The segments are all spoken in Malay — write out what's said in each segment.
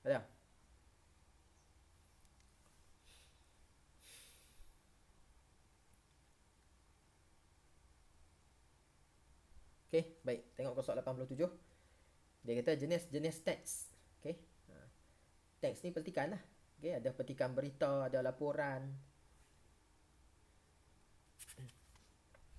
Ada. Okey, baik. Tengok soal 87. Dia kata jenis-jenis teks. Okey. Teks ni petikan lah. Okey, ada petikan berita, ada laporan.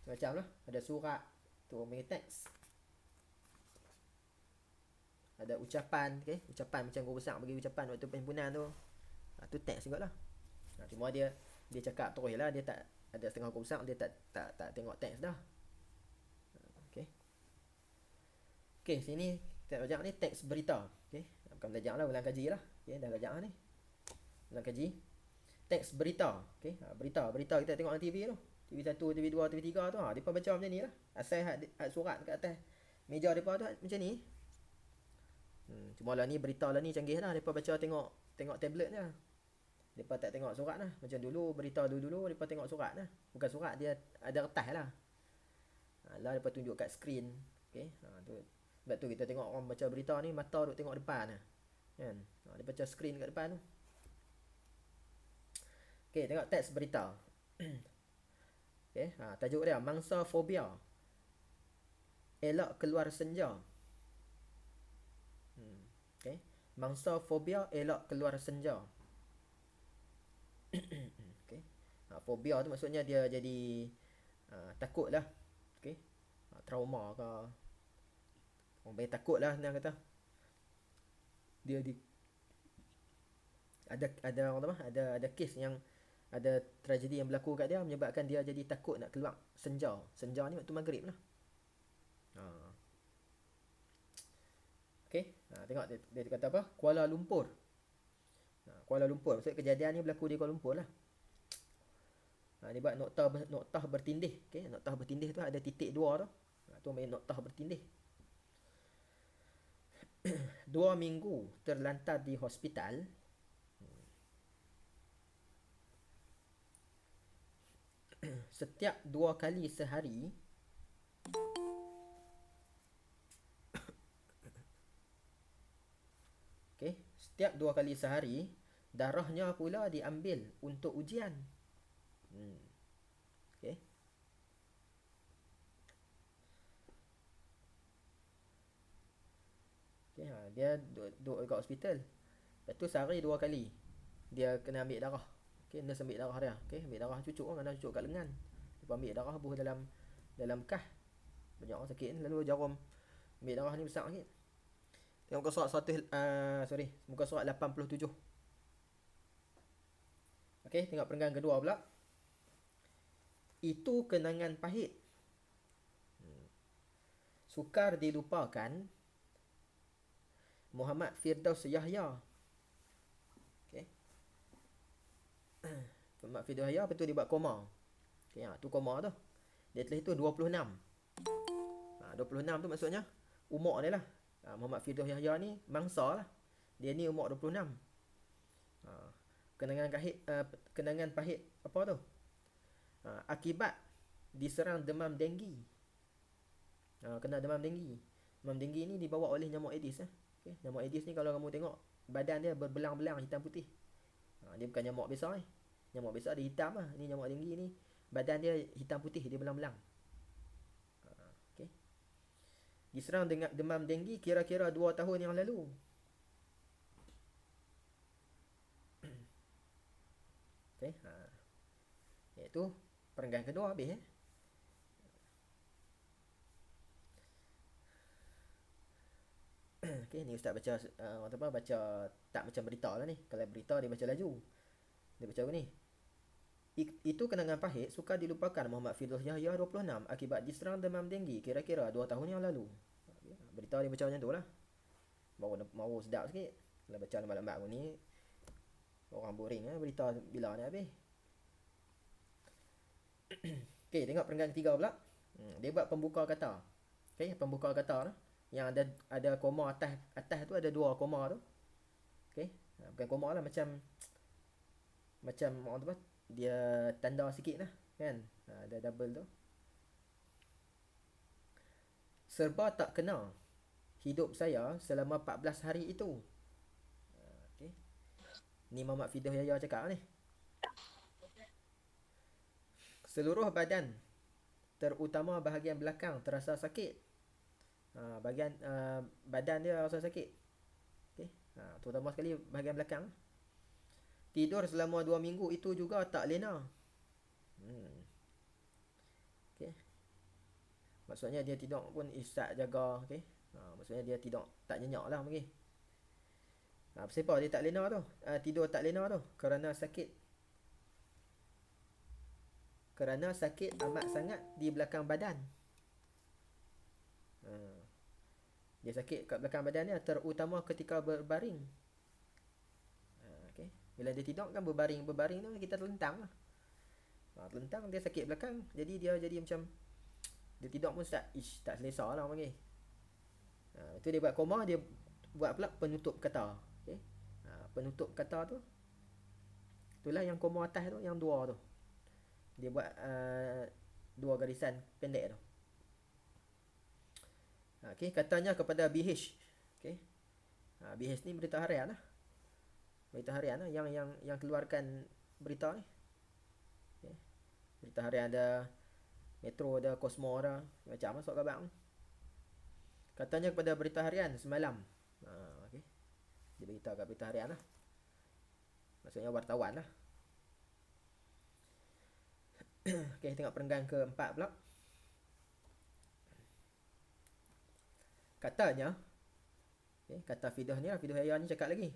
Macam lah, ada surat, tu orang panggil teks. Ada ucapan, okey, ucapan macam guru besar bagi ucapan waktu perhimpunan tu. Tu teks juga lah. Cuma dia cakap terus lah, dia tak ada setengah guru besar dia tak tengok teks dah. Okey. Okey, sini kita belajar ni teks berita. Okey, bukan belajar lah, ulang kaji lah. Okey, dah belajar ni. Ulang kaji. Teks berita. Okey, berita kita tengok dalam TV tu. TV1, TV2, TV3 tu. Depa baca macam ni lah. Asal surat kat atas meja depa tu macam ni. Cuma lah ni berita lah ni canggih dah. Depa baca tengok tablet je. Depa tak tengok surat lah. Macam dulu berita dulu depa tengok surat lah. Bukan surat, dia ada kertas lah. Lah depa tunjuk kat skrin. Okey, tu. Sebab tu kita tengok orang baca berita ni mata duk tengok depan lah. Kan? Dia baca skrin kat depan tu. Okey, tengok teks berita. Okey, tajuk dia mangsa fobia. Elak keluar senja. Okey, mangsa fobia elak keluar senja. Okey. Fobia tu maksudnya dia jadi takut lah. Okey. Trauma ke. Orang banyak takut lah senang kata. Dia ada orang apa? Ada kes yang ada tragedi yang berlaku kat dia menyebabkan dia jadi takut nak keluar senja. Senja ni waktu maghrib lah. Okey, tengok dia kata apa? Kuala Lumpur. Kuala Lumpur. Maksud kejadian ni berlaku di Kuala Lumpur lah. Dia buat noktah bertindih. Okey, noktah bertindih tu ada titik 2 tu. Tu main noktah bertindih. 2 minggu terlantar di hospital. Setiap 2 kali sehari. Okey, setiap 2 kali sehari darahnya pula diambil untuk ujian. Okey. Okey, dia duduk dekat hospital. Lepas tu sehari 2 kali dia kena ambil darah. Okey, nurse ambil darah dia. Okey, ambil darah cucuk kan, kena cucuk kat lengan. Lepas ambil darah buh dalam bekas. Banyak orang sakit ni lalu jarum ambil darah ni besar sikit. Tengok muka surat 100 muka surat 87. Okey, tengok perenggan kedua pula. Itu kenangan pahit. Sukar dilupakan. Muhammad Firdaus Yahya. Okey. Muhammad Firdaus Yahya betul dia buat koma. Okey, tu koma tu. Dia tulis tu 26. 26 tu maksudnya umur dia lah. Muhammad Firdaus Yahya ni mangsa lah. Dia ni umur 26. Kenangan pahit apa tu? Akibat diserang demam denggi. Kena demam denggi. Demam denggi ni dibawa oleh nyamuk Aedes. Okay. Nyamuk Aedes ni kalau kamu tengok badan dia berbelang-belang hitam putih. Dia bukan nyamuk biasa ni. Nyamuk biasa dia hitam lah. Ni nyamuk denggi ni badan dia hitam putih, dia belang-belang. Okay. Diserang dengan demam denggi kira-kira 2 tahun yang lalu. Okay. Iaitu perenggan kedua habis. Okay, ni ustaz baca baca tak macam berita lah ni. Kalau berita dia baca laju. Dia baca apa ni? Itu kenangan pahit sukar dilupakan Muhammad Firdaus Yahya 26 akibat diserang demam denggi kira-kira 2 tahun yang lalu. Berita dia baca macam tu lah. Baru sedap sikit. Kalau baca lambat-lambat ni orang boring lah berita bila ni habis. Okay, tengok perenggan ketiga pula. Dia buat pembuka kata. Okay, pembuka kata lah. Yang ada koma atas tu ada 2 koma tu. Okay, bukan koma lah, macam orang tu dia tanda sikit lah kan. Ada double tu. Serba tak kena hidup saya selama 14 hari itu. Okey. Ni Muhammad Firdaus Yahya cakap ni. Seluruh badan terutama bahagian belakang terasa sakit. Bahagian badan dia rasa sakit. Okey. Terutama sekali bahagian belakang. Tidur selama 2 minggu itu juga tak lena. Okey. Maksudnya dia tidur pun istirahat jaga, okey. Maksudnya dia tidur tak nyenyak lah mungkin. Kenapa dia tak lena tu? Tidur tak lena tu kerana sakit amat sangat di belakang badan. Dia sakit kat belakang badan dia terutama ketika berbaring. Okey. Bila dia tidur kan berbaring tu kita terlentang lah. Terlentang dia sakit belakang. Jadi dia jadi macam dia tidur pun tak selesa lah panggil. Itu dia buat koma, dia buat pula penutup kata. Okey. Penutup kata tu itulah yang koma atas tu, yang dua tu. Dia buat 2 garisan pendek tu. Okey, katanya kepada BH. Okey. BH ni berita harian lah. Berita harian lah yang keluarkan berita ni. Okay. Berita harian ada Metro, ada Cosmo, ada macam masuk khabar ni. Katanya kepada berita harian semalam. Okey. Dia berita kat berita harian lah. Maksudnya wartawan lah. Okey, tengok perenggan ke-4 pula. Katanya, kata Firdaus Yahya ni cakap lagi.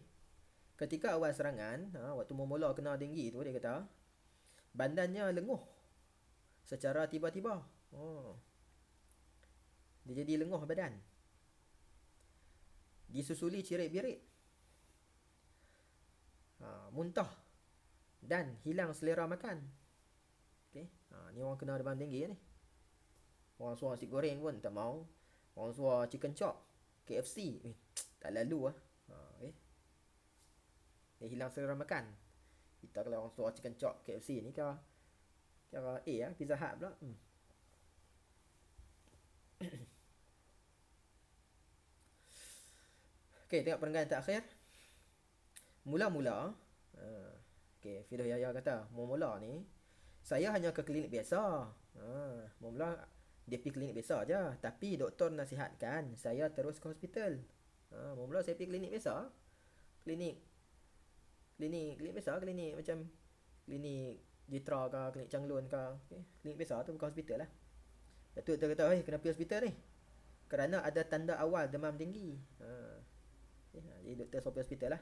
Ketika awal serangan, waktu mula kena denggi tu, dia kata, badannya lenguh secara tiba-tiba. Dia jadi lenguh badan. Disusuli cirit-birit. Muntah. Dan hilang selera makan. Okay. Ni orang kena demam denggi ni. Orang suruh nasi goreng pun tak mau. Orang suruh chicken chop, KFC, tak lalu lah. Okay. Dia hilang selera makan. Kita kalau orang suruh chicken chop, KFC ni kira Pizza Hut pula. Okay, tengok perenggan terakhir. Mula-mula, Firdaus Yahya kata, mula-mula ni, saya hanya ke klinik biasa. Mula-mula, dia pergi klinik biasa je. Tapi doktor nasihatkan, saya terus ke hospital. Mula-mula saya pergi klinik biasa. Klinik biasa, klinik macam klinik Jitra ke, klinik Changlun ke. Okay. Klinik biasa tu bukan hospital lah. Datuk tu kata, kena pergi hospital ni. Kerana ada tanda awal demam tinggi. Jadi doktor suruh pergi hospital lah.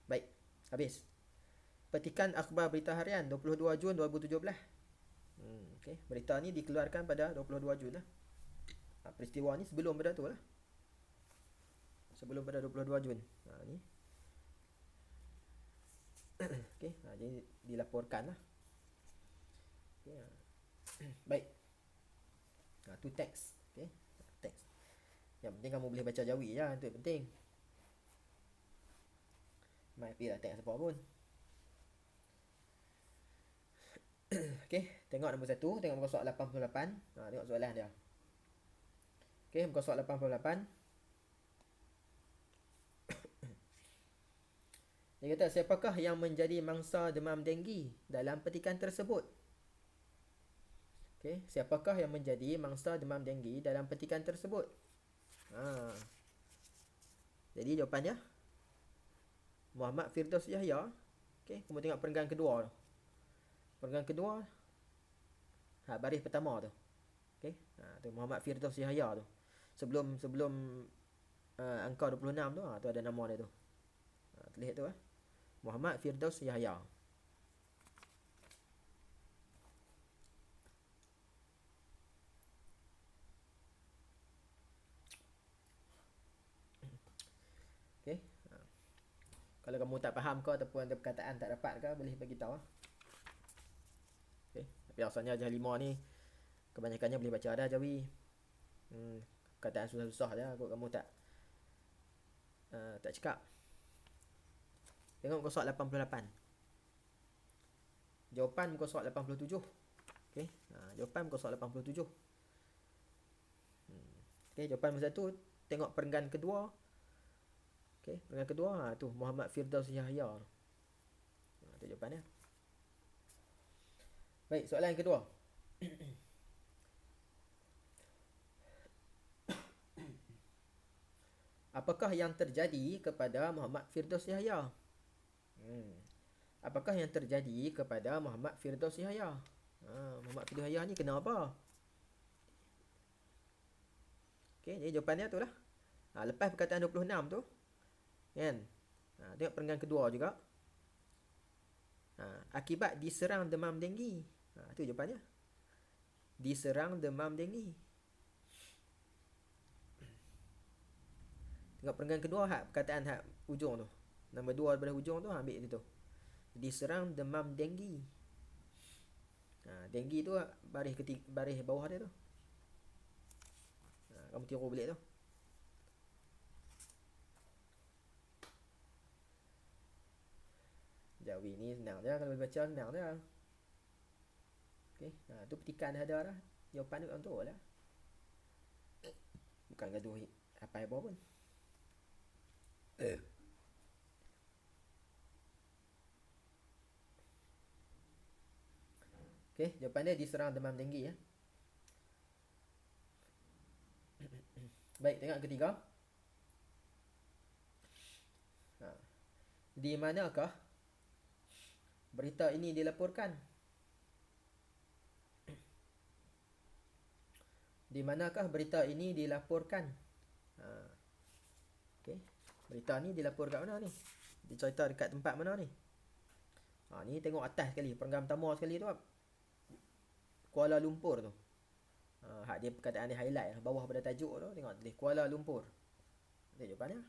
Baik, habis. Petikan akhbar berita harian 22 Jun 2017. Okay. Berita ni dikeluarkan pada 22 Jun lah. Peristiwa ni sebelum pada tu lah. Sebelum pada 22 Jun. Ni. Okay. Jadi dilaporkan lah. Okay. Baik. Tu teks. Okay. Teks. Yang penting kamu boleh baca Jawi je. Itu yang penting. Mai pergi lah teks apa pun. Okay. Tengok nombor 1. Tengok muka soal 88. Tengok soalan dia. Okay. Muka soal 88. Dia kata, siapakah yang menjadi mangsa demam denggi dalam petikan tersebut? Okay. Siapakah yang menjadi mangsa demam denggi dalam petikan tersebut? Jadi jawapannya Muhammad Firdaus Yahya. Okay. Kamu tengok perenggan kedua tu. Perenggan kedua, baris pertama tu. Okay. Tu Muhammad Firdaus Yahya tu. Sebelum angka 26 tu, tu ada nama dia tu. Terlihat tu Muhammad Firdaus Yahya. Okay. Kalau kamu tak faham ke ataupun ada perkataan tak dapat ke, boleh bagi tahu. Okay. Tapi asalnya Jah 5 ni kebanyakannya boleh baca dah Jawi. Perkataan susah-susah je kot kamu tak cakap. Tengok muka soal 88. Jawapan muka soal 87. Okey. Jawapan muka soal 87. Okey, jawapan nombor 1 tengok perenggan kedua. Okey. peringkat kedua tu Muhammad Firdaus Yahya. Tu jawapan dia. Baik, soalan yang kedua. Apakah yang terjadi kepada Muhammad Firdaus Yahya? Apakah yang terjadi kepada Muhammad Firdaus Yahya? Muhammad Firdaus Yahya ni kena apa? Okey, jadi jawapannya tu lah. Lepas perkataan 26 tu, kan? Tengok perenggan kedua juga. Akibat diserang demam denggi. Tu jawapannya. Diserang demam denggi. Tengok perenggan kedua perkataan ujung tu. Nombor 2 daripada hujung tu ambil dia tu. Diserang demam denggi. Denggi tu baris bawah dia tu. Kamu tiru balik tu. Jawi ni senang je, kalau baca senang je. Okey, tu petikan dah ada dah. Jawapan tu untuk lah. Bukan gaduh apa pun. Okey, jawapan dia diserang demam denggi ya. Baik, tengok ketiga. Di manakah berita ini dilaporkan? Di manakah berita ini dilaporkan? Okey, berita ni dilapor kat mana ni? Dicerita dekat tempat mana ni? Ni tengok atas sekali, perenggan pertama sekali tu Kuala Lumpur tu. Dia perkataan dia highlight bawah pada tajuk tu, tengok tulis Kuala Lumpur. Dia jawapan dia.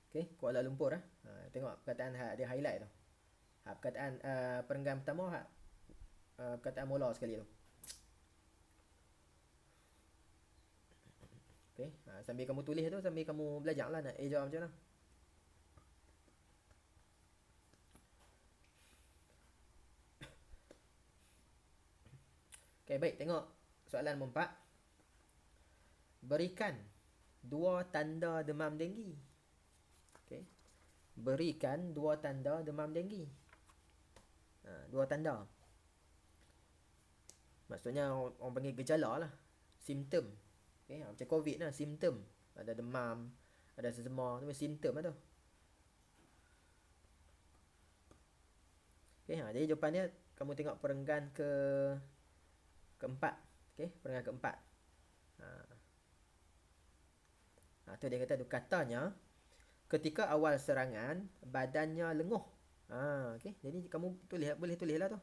Okey, Kuala Lumpur tengok perkataan dia highlight tu. Perkataan perenggan pertama perkataan mula sekali tu. Okey, sambil kamu tulis tu, sambil kamu belajar lah nak jawab macam mana. Okey, baik, tengok soalan nombor 4. Berikan 2 tanda demam denggi. Okey. Berikan 2 tanda demam denggi. 2 tanda. Maksudnya orang panggil gejala lah. Simptom. Okey, macam COVID lah, simptom. Ada demam, ada sesama, tu simptom lah tu. Okey, jadi jawapannya kamu tengok perenggan keempat. Okey, perenggan keempat. Tu dia kata tu, katanya ketika awal serangan badannya lenguh. Okey, jadi kamu boleh tulislah tu.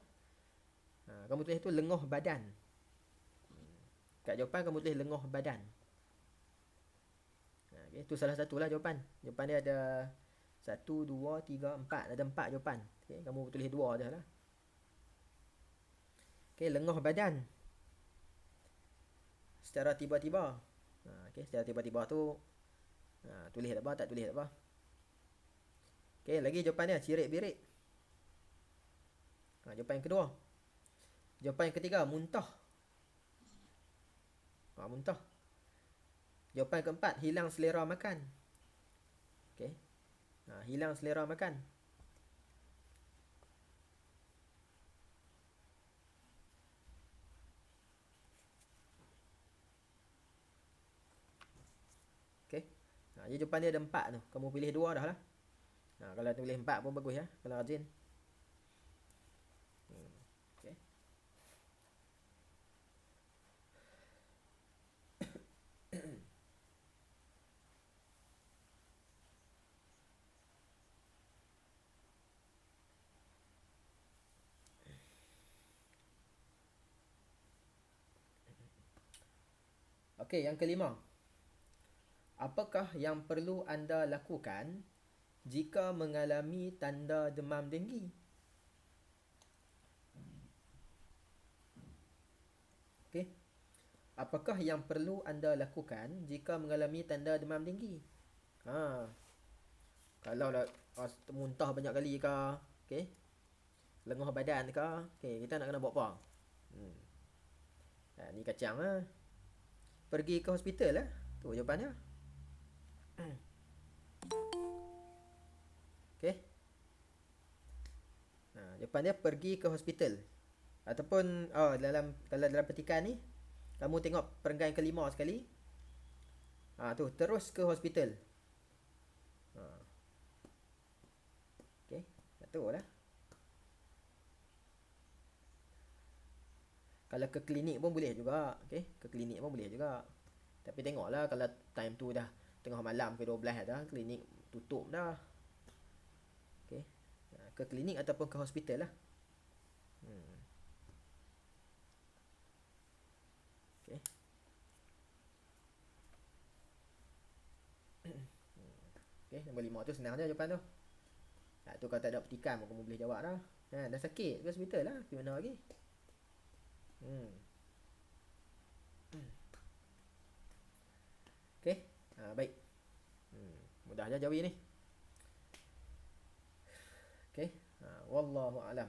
Kamu tulis tu lenguh badan. Kat jawapan kamu tulis lenguh badan. Okey, tu salah satulah jawapan. Jawapan dia ada 1 2 3 4, ada 4 jawapan. Okey, kamu tulis 2 je lah. Okey, lenguh badan secara tiba-tiba. Okey, secara tiba-tiba tu tulis tak apa, tak tulis tak apa. Okey, lagi jawapan dia cirit-birit. Jawapan yang kedua. Jawapan yang ketiga, muntah. Muntah. Jawapan yang keempat, hilang selera makan. Okey. Hilang selera makan. Okey. Jadi jawapan dia ada 4 tu. Kamu pilih 2 dah lah. Kalau tulis 4 pun bagus ya, kalau rajin. Okey. Okey, yang kelima. Apakah yang perlu anda lakukan jika mengalami tanda demam denggi? Okey. Apakah yang perlu anda lakukan jika mengalami tanda demam denggi? Kalau dah muntah banyak kali ke, okey, lengah badan ke, okey, kita nak kena buat apa? Ni kacang lah. Pergi ke hospital lah. Tu jawapannya. Okey. Jawapan dia pergi ke hospital. Ataupun dalam kalau dalam petikan ni kamu tengok perenggan kelima sekali. Tu terus ke hospital. Okey, satu lah. Kalau ke klinik pun boleh juga. Okey, ke klinik pun boleh juga. Tapi tengoklah kalau time tu dah tengah malam ke 12 dah, klinik tutup dah. Okey. Ke klinik ataupun ke hospital lah. Okey. Okey, nombor 5 tu senang je jawapan tu. Tu kalau tak ada petikan pun kamu boleh jawab dah. Dah sakit ke hospital lah. Pergi mana lagi? Okey. Baik. Mudah je jawab ni. Okey. Wallahu a'lam.